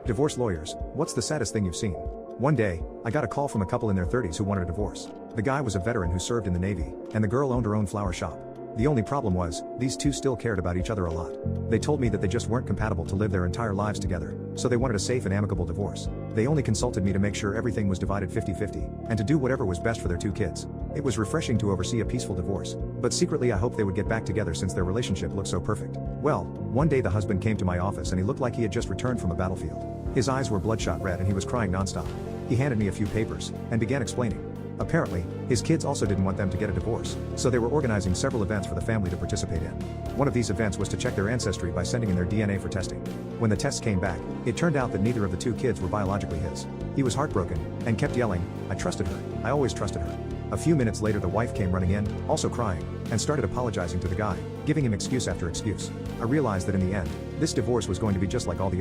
Divorce lawyers, what's the saddest thing you've seen? One day, I got a call from a couple in their 30s who wanted a divorce. The guy was a veteran who served in the Navy, and the girl owned her own flower shop. The only problem was, these two still cared about each other a lot. They told me that they just weren't compatible to live their entire lives together, so they wanted a safe and amicable divorce. They only consulted me to make sure everything was divided 50-50, and to do whatever was best for their two kids. It was refreshing to oversee a peaceful divorce, but secretly I hoped they would get back together since their relationship looked so perfect. Well, one day the husband came to my office and he looked like he had just returned from a battlefield. His eyes were bloodshot red and he was crying nonstop. He handed me a few papers, and began explaining. Apparently, his kids also didn't want them to get a divorce, so they were organizing several events for the family to participate in. One of these events was to check their ancestry by sending in their DNA for testing. When the tests came back, it turned out that neither of the two kids were biologically his. He was heartbroken, and kept yelling, "I trusted her, I always trusted her." A few minutes later the wife came running in, also crying, and started apologizing to the guy, giving him excuse after excuse. I realized that in the end, this divorce was going to be just like all the